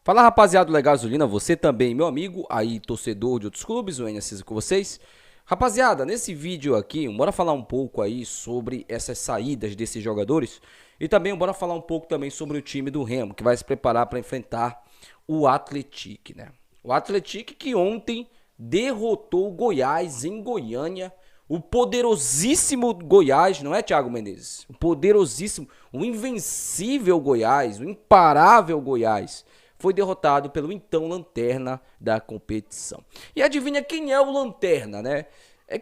Fala, rapaziada do Legal Gasolina, você também, meu amigo, aí torcedor de outros clubes, o Enes com vocês. Rapaziada, nesse vídeo aqui, bora falar um pouco aí sobre essas saídas desses jogadores e também bora falar um pouco também sobre o time do Remo, que vai se preparar para enfrentar o Atlético, né? O Atlético que ontem derrotou o Goiás em Goiânia, o poderosíssimo Goiás, não é, Thiago Menezes? O poderosíssimo, o invencível Goiás, o imparável Goiás, foi derrotado pelo então lanterna da competição. E adivinha quem é o lanterna, né?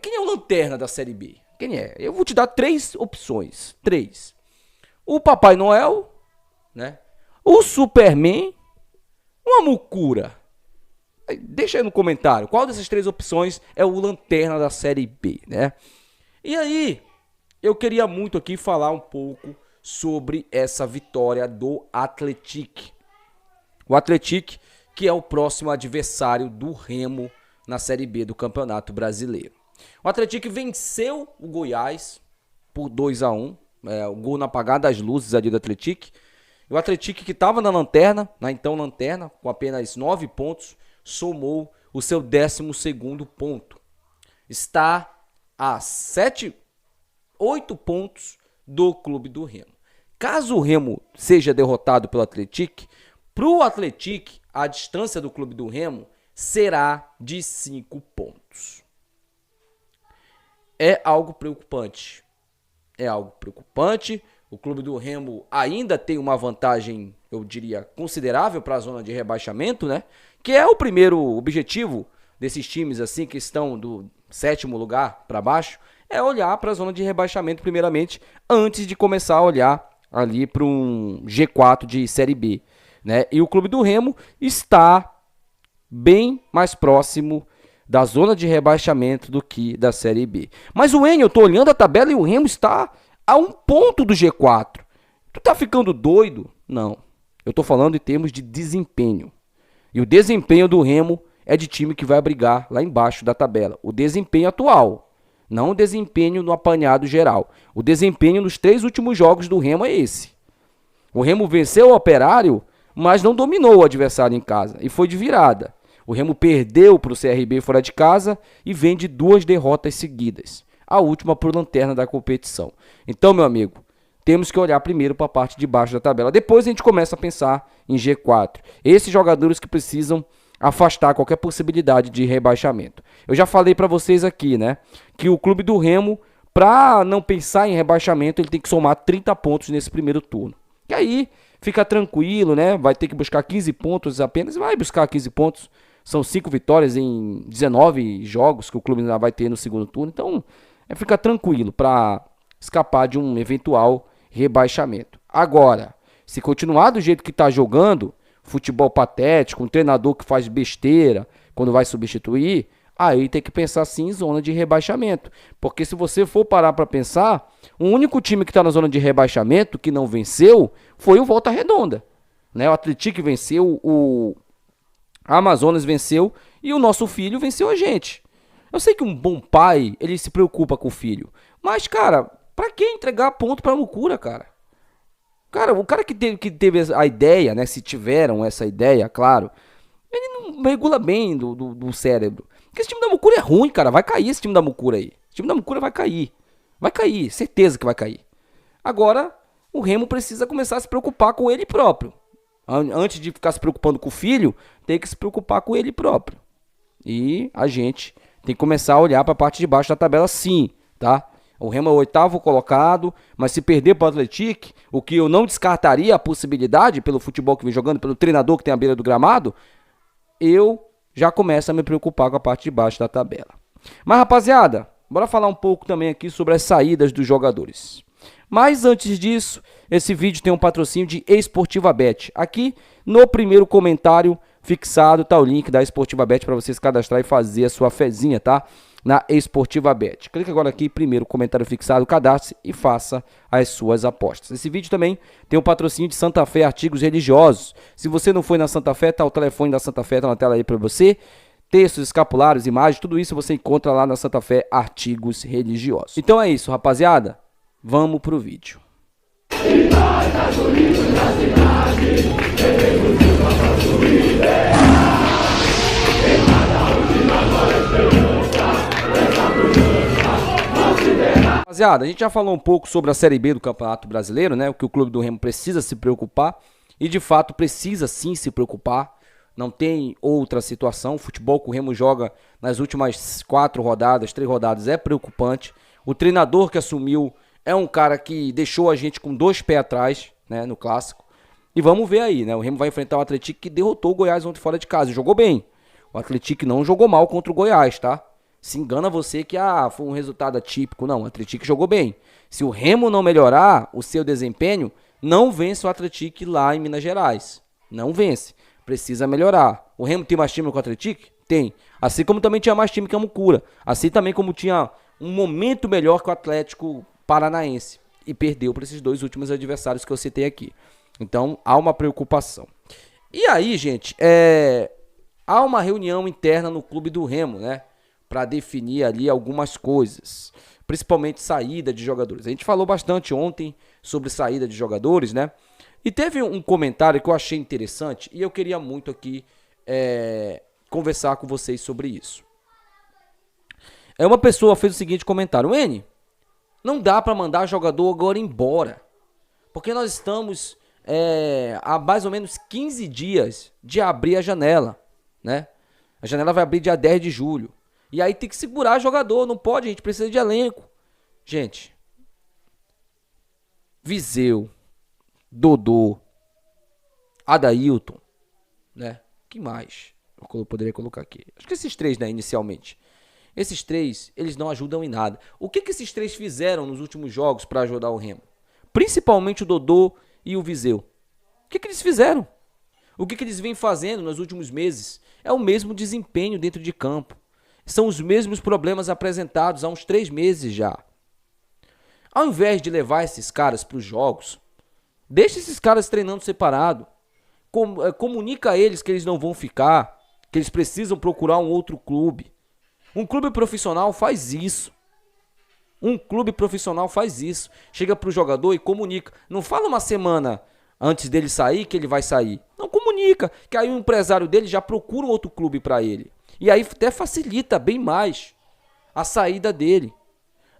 Quem é o lanterna da Série B? Quem é? Eu vou te dar três opções. Três. O Papai Noel, né? O Superman, uma Mucura. Deixa aí no comentário qual dessas três opções é o lanterna da Série B, né? E aí, eu queria muito aqui falar um pouco sobre essa vitória do Atlético. O Atlético, que é o próximo adversário do Remo na Série B do Campeonato Brasileiro. O Atlético venceu o Goiás por 2-1, o gol na apagada das luzes ali do Atlético. O Atlético que estava na lanterna, na então lanterna, com apenas 9 pontos, somou o seu 12º ponto. Está a 8 pontos do clube do Remo. Caso o Remo seja derrotado pelo Atlético, para o Atlético, a distância do clube do Remo será de 5 pontos. É algo preocupante. É algo preocupante. O clube do Remo ainda tem uma vantagem, eu diria, considerável para a zona de rebaixamento, né? Que é o primeiro objetivo desses times assim que estão do 7º lugar para baixo, é olhar para a zona de rebaixamento primeiramente, antes de começar a olhar ali para um G4 de Série B. Né? E o clube do Remo está bem mais próximo da zona de rebaixamento do que da Série B. Mas o Enio, eu tô olhando a tabela e o Remo está a 1 ponto do G4. Tu tá ficando doido? Não. Eu tô falando em termos de desempenho. E o desempenho do Remo é de time que vai brigar lá embaixo da tabela. O desempenho atual, não o desempenho no apanhado geral. O desempenho nos 3 últimos jogos do Remo é esse. O Remo venceu o Operário, mas não dominou o adversário em casa e foi de virada. O Remo perdeu para o CRB fora de casa e vem de 2 derrotas seguidas. A última para o lanterna da competição. Então, meu amigo, temos que olhar primeiro para a parte de baixo da tabela. Depois a gente começa a pensar em G4. Esses jogadores que precisam afastar qualquer possibilidade de rebaixamento. Eu já falei para vocês aqui, né, que o clube do Remo, para não pensar em rebaixamento, ele tem que somar 30 pontos nesse primeiro turno. E aí fica tranquilo, né? Vai ter que buscar 15 pontos apenas. Vai buscar 15 pontos. São 5 vitórias em 19 jogos que o clube ainda vai ter no segundo turno. Então, fica tranquilo para escapar de um eventual rebaixamento. Agora, se continuar do jeito que está jogando, futebol patético, um treinador que faz besteira quando vai substituir, aí tem que pensar sim em zona de rebaixamento. Porque se você for parar para pensar, o único time que está na zona de rebaixamento, que não venceu, foi o Volta Redonda. Né? O Atlético venceu, o Amazonas venceu e o nosso filho venceu a gente. Eu sei que um bom pai, ele se preocupa com o filho. Mas, cara, pra que entregar ponto pra loucura, cara? Cara, o cara que teve a ideia, né? Se tiveram essa ideia, claro, ele não regula bem do cérebro. Porque esse time da Mucura é ruim, cara. Vai cair esse time da Mucura aí. Esse time da Mucura vai cair. Vai cair, certeza que vai cair. Agora, o Remo precisa começar a se preocupar com ele próprio. Antes de ficar se preocupando com o filho, tem que se preocupar com ele próprio. E a gente tem que começar a olhar para a parte de baixo da tabela sim, tá? O Remo é o 8º colocado, mas se perder para o Atlético, o que eu não descartaria a possibilidade pelo futebol que vem jogando, pelo treinador que tem à beira do gramado, eu já começo a me preocupar com a parte de baixo da tabela. Mas, rapaziada, bora falar um pouco também aqui sobre as saídas dos jogadores. Mas antes disso, esse vídeo tem um patrocínio de Esportiva Bet. Aqui no primeiro comentário fixado tá o link da Esportiva Bet para você se cadastrar e fazer a sua fezinha, tá? Na Esportiva Bet. Clique agora aqui, primeiro comentário fixado, cadastre e faça as suas apostas. Esse vídeo também tem um patrocínio de Santa Fé Artigos Religiosos. Se você não foi na Santa Fé, tá o telefone da Santa Fé, tá na tela aí para você. Textos, escapulários, imagens, tudo isso você encontra lá na Santa Fé Artigos Religiosos. Então é isso, rapaziada. Vamos pro vídeo. Cidade, gasolina, na cidade, Rapaziada, a gente já falou um pouco sobre a Série B do Campeonato Brasileiro, né? O que o clube do Remo precisa se preocupar. E de fato precisa sim se preocupar. Não tem outra situação. O futebol que o Remo joga nas últimas 3 rodadas é preocupante. O treinador que assumiu é um cara que deixou a gente com 2 pés atrás, né, no clássico. E vamos ver aí, né? O Remo vai enfrentar o Atlético que derrotou o Goiás ontem fora de casa. Jogou bem. O Atlético não jogou mal contra o Goiás, tá? Se engana você que foi um resultado atípico. Não, o Atlético jogou bem. Se o Remo não melhorar o seu desempenho, não vence o Atlético lá em Minas Gerais. Não vence. Precisa melhorar. O Remo tem mais time que o Atlético? Tem. Assim como também tinha mais time que a Mucura. Assim também como tinha um momento melhor que o Atlético Paranaense. E perdeu para esses 2 últimos adversários que eu citei aqui. Então, há uma preocupação. E aí, gente, há uma reunião interna no clube do Remo, né? Para definir ali algumas coisas. Principalmente saída de jogadores. A gente falou bastante ontem sobre saída de jogadores, né? E teve um comentário que eu achei interessante e eu queria muito aqui conversar com vocês sobre isso. Uma pessoa fez o seguinte comentário: N, não dá para mandar jogador agora embora, porque nós estamos há mais ou menos 15 dias de abrir a janela, né? A janela vai abrir dia 10 de julho. E aí tem que segurar jogador, não pode, a gente precisa de elenco. Gente, Viseu, Dodô, Adailton, né? Que mais? Eu poderia colocar aqui. Acho que esses 3, né, inicialmente. Esses 3, eles não ajudam em nada. O que esses 3 fizeram nos últimos jogos para ajudar o Remo? Principalmente o Dodô e o Viseu. O que eles fizeram? O que eles vêm fazendo nos últimos meses? É o mesmo desempenho dentro de campo. São os mesmos problemas apresentados há uns 3 meses já. Ao invés de levar esses caras para os jogos, deixa esses caras treinando separado. Comunica a eles que eles não vão ficar, que eles precisam procurar um outro clube. Um clube profissional faz isso. Um clube profissional faz isso. Chega pro jogador e comunica. Não fala uma semana antes dele sair que ele vai sair. Não comunica, que aí o empresário dele já procura um outro clube para ele. E aí até facilita bem mais a saída dele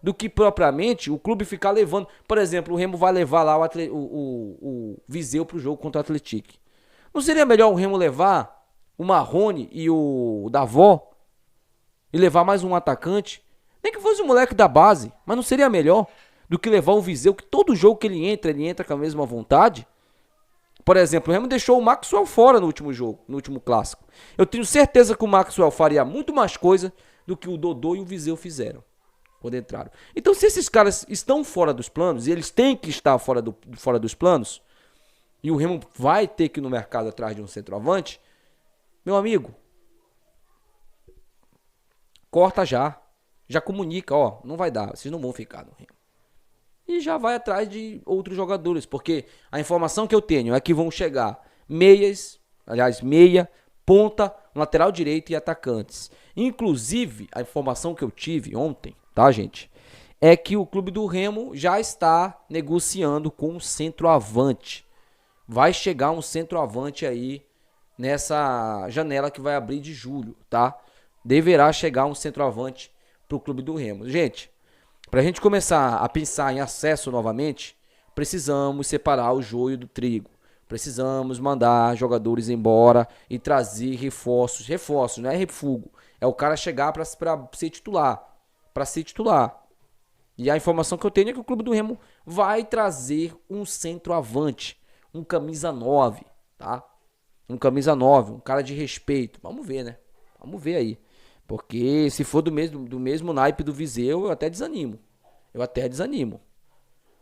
do que propriamente o clube ficar levando. Por exemplo, o Remo vai levar lá o Viseu pro jogo contra o Atlético. Não seria melhor o Remo levar o Marrone e o Davó e levar mais um atacante? Nem que fosse um moleque da base, mas não seria melhor do que levar o Viseu, que todo jogo que ele entra com a mesma vontade? Por exemplo, o Remo deixou o Maxwell fora no último jogo, no último clássico. Eu tenho certeza que o Maxwell faria muito mais coisa do que o Dodô e o Viseu fizeram quando entraram. Então, se esses caras estão fora dos planos, e eles têm que estar fora dos planos, e o Remo vai ter que ir no mercado atrás de um centroavante, meu amigo, corta já. Já comunica, ó, não vai dar, vocês não vão ficar no Remo. E já vai atrás de outros jogadores, porque a informação que eu tenho é que vão chegar meia, ponta, lateral direito e atacantes. Inclusive, a informação que eu tive ontem, tá, gente, é que o clube do Remo já está negociando com um centroavante. Vai chegar um centroavante aí nessa janela que vai abrir de julho, tá? Deverá chegar um centroavante pro clube do Remo. Gente, para a gente começar a pensar em acesso novamente, precisamos separar o joio do trigo. Precisamos mandar jogadores embora e trazer reforços. Reforços, não é refugo. É o cara chegar para ser titular. Para ser titular. E a informação que eu tenho é que o clube do Remo vai trazer um centroavante. Um camisa 9, tá? Um camisa 9, um cara de respeito. Vamos ver, né? Vamos ver aí. Porque se for do mesmo naipe do Viseu, eu até desanimo.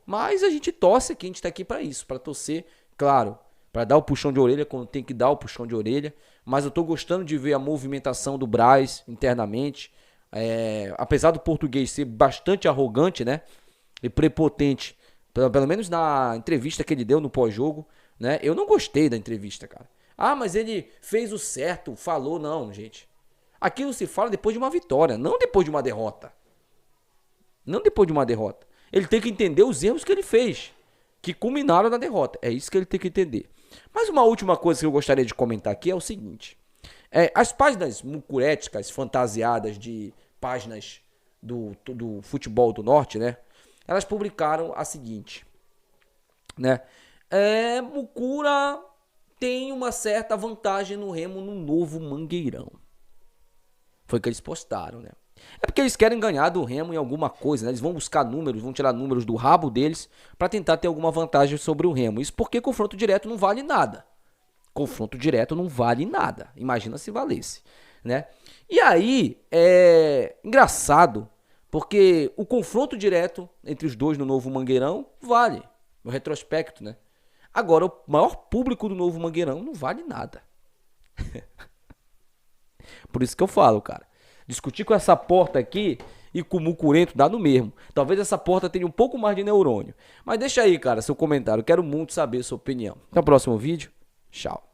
Mas a gente torce aqui, a gente tá aqui para isso, para torcer, claro, para dar o puxão de orelha quando tem que dar o puxão de orelha. Mas eu tô gostando de ver a movimentação do Braz internamente. Apesar do português ser bastante arrogante, né? E prepotente, pelo menos na entrevista que ele deu no pós-jogo, né? Eu não gostei da entrevista, cara. Ah, mas ele fez o certo, falou, não, gente. Aquilo se fala depois de uma vitória, não depois de uma derrota. Não depois de uma derrota. Ele tem que entender os erros que ele fez, que culminaram na derrota. É isso que ele tem que entender. Mas uma última coisa que eu gostaria de comentar aqui é o seguinte. As páginas mucuréticas, fantasiadas de páginas do futebol do norte, né? elas publicaram a seguinte, né? Mucura tem uma certa vantagem no Remo no novo Mangueirão. Foi o que eles postaram, né? É porque eles querem ganhar do Remo em alguma coisa, né? Eles vão buscar números, vão tirar números do rabo deles para tentar ter alguma vantagem sobre o Remo. Isso porque confronto direto não vale nada. Confronto direto não vale nada. Imagina se valesse, né? E aí, é engraçado, porque o confronto direto entre os dois no novo Mangueirão vale, no retrospecto, né? Agora, o maior público do novo Mangueirão não vale nada. Por isso que eu falo, cara. Discutir com essa porta aqui e com o Mucurento dá no mesmo. Talvez essa porta tenha um pouco mais de neurônio. Mas deixa aí, cara, seu comentário. Quero muito saber a sua opinião. Até o próximo vídeo. Tchau.